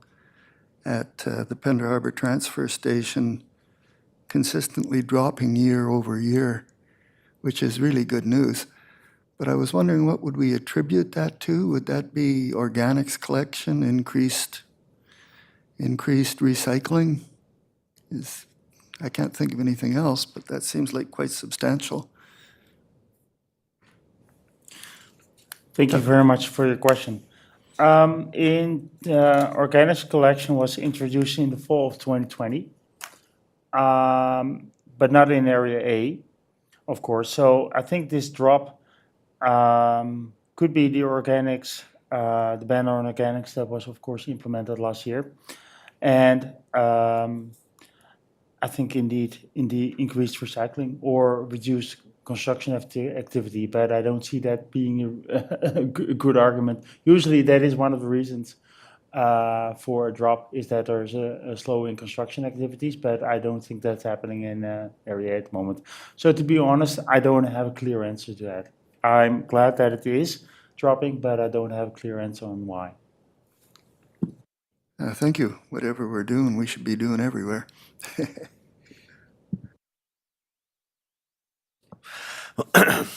at the Pender Harbor Transfer Station consistently dropping year over year, which is really good news. But I was wondering, what would we attribute that to? Would that be organics collection, increased recycling? I can't think of anything else, but that seems like quite substantial. Thank you very much for your question. Organics collection was introduced in the fall of 2020, but not in Area A, of course. So I think this drop could be the organics, the ban on organics that was, of course, implemented last year. And I think indeed in the increased recycling or reduced construction activity, but I don't see that being a good argument. Usually that is one of the reasons for a drop, is that there's a slow in construction activities, but I don't think that's happening in area at the moment. So to be honest, I don't have a clear answer to that. I'm glad that it is dropping, but I don't have a clear answer on why. Thank you. Whatever we're doing, we should be doing everywhere.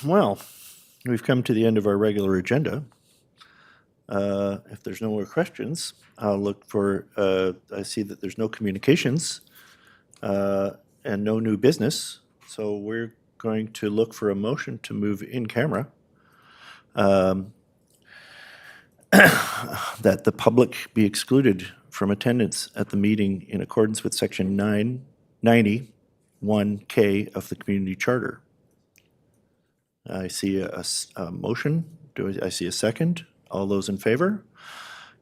Well, we've come to the end of our regular agenda. If there's no more questions, I'll look for, I see that there's no communications and no new business. So we're going to look for a motion to move in camera. That the public be excluded from attendance at the meeting in accordance with Section 990(1)K of the Community Charter. I see a motion. I see a second? All those in favor?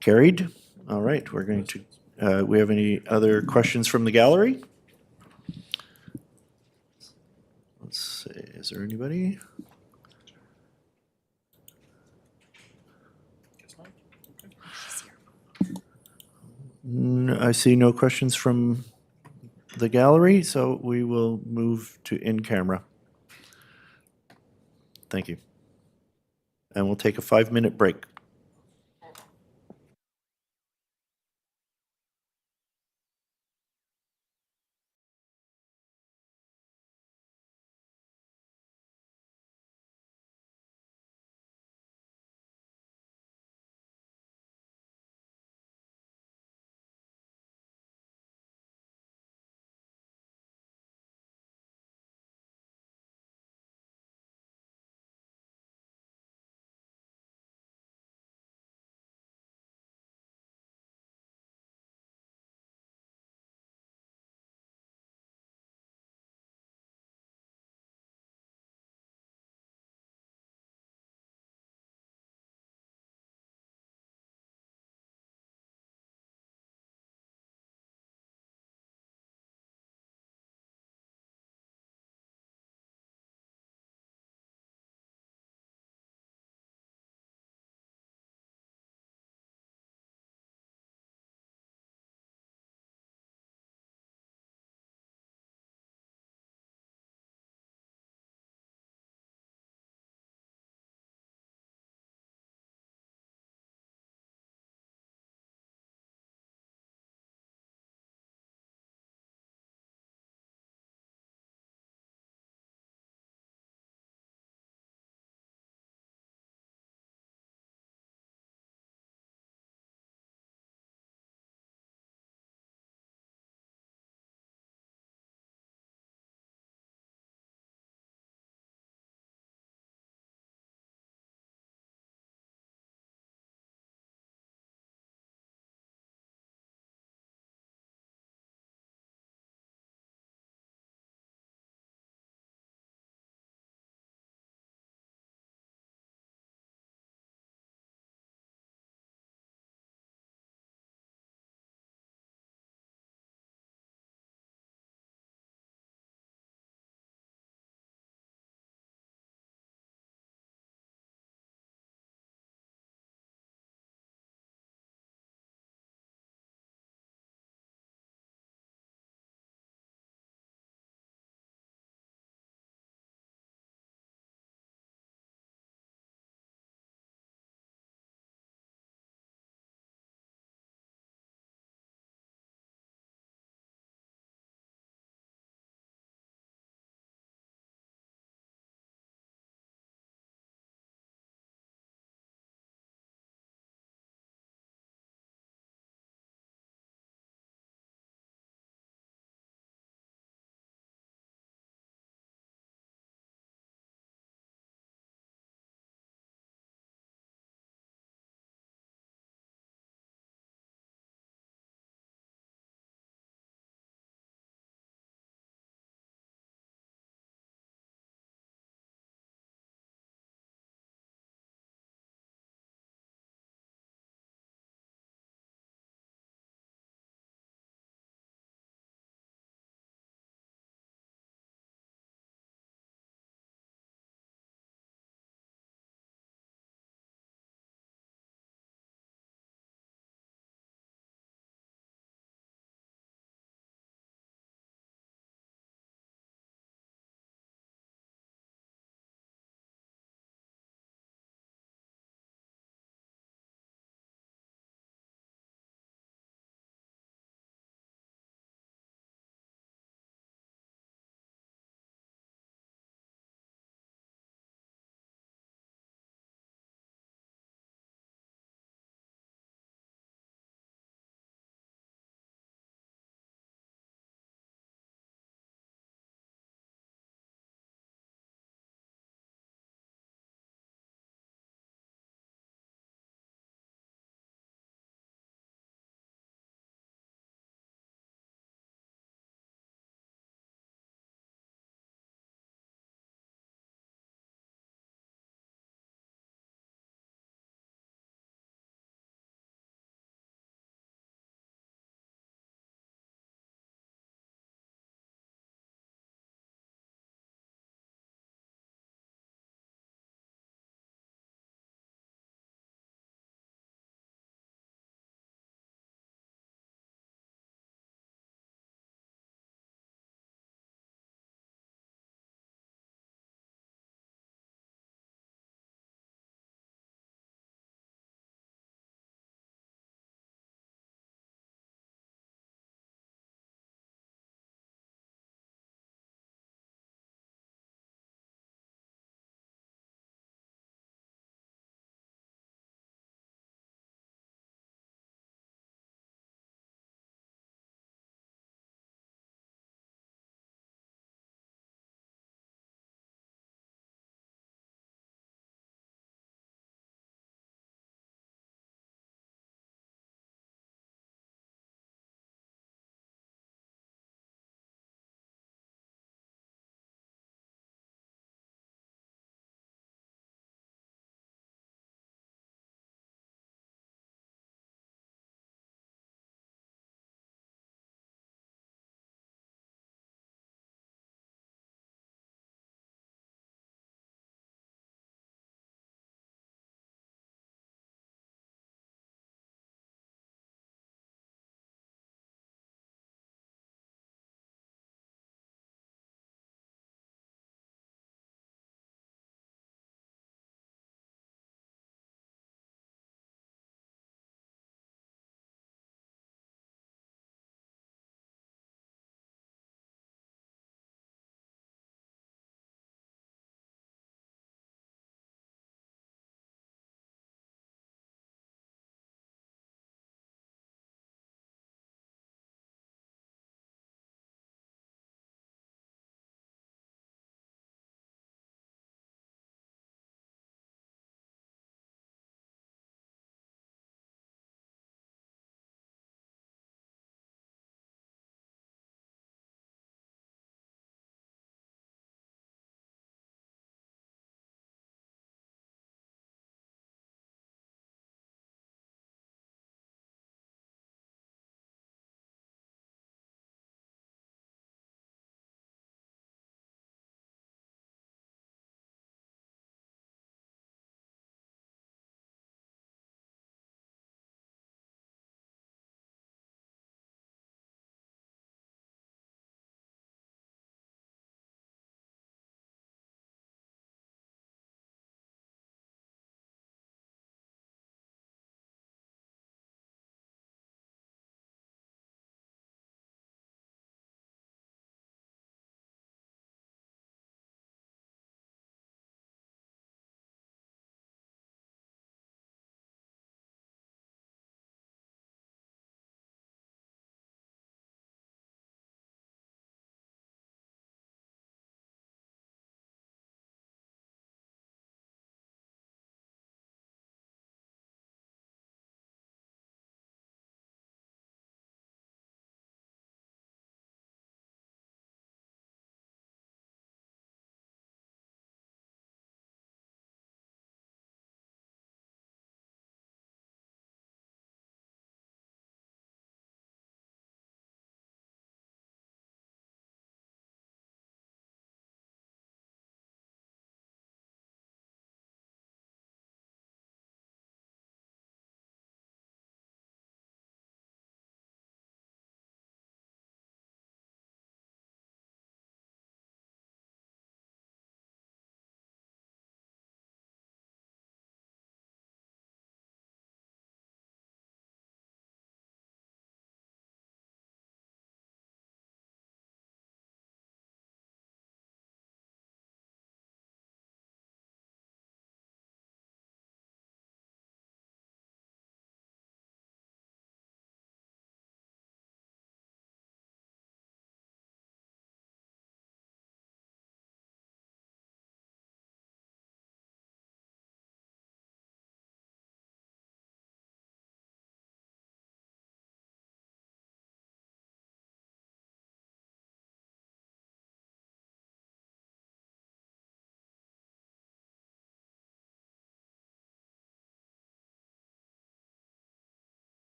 Carried. All right, we're going to, we have any other questions from the gallery? Let's see, is there anybody? I see no questions from the gallery, so we will move to in camera. Thank you. And we'll take a 5-minute break.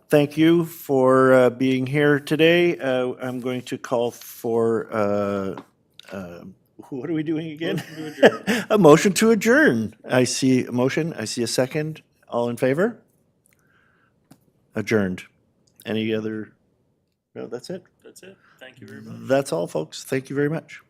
Thank you for being here today. I'm going to call for, what are we doing again? A motion to adjourn. I see a motion, I see a second. All in favor? Adjourned. Any other? No, that's it. That's it. Thank you very much. That's all, folks. Thank you very much.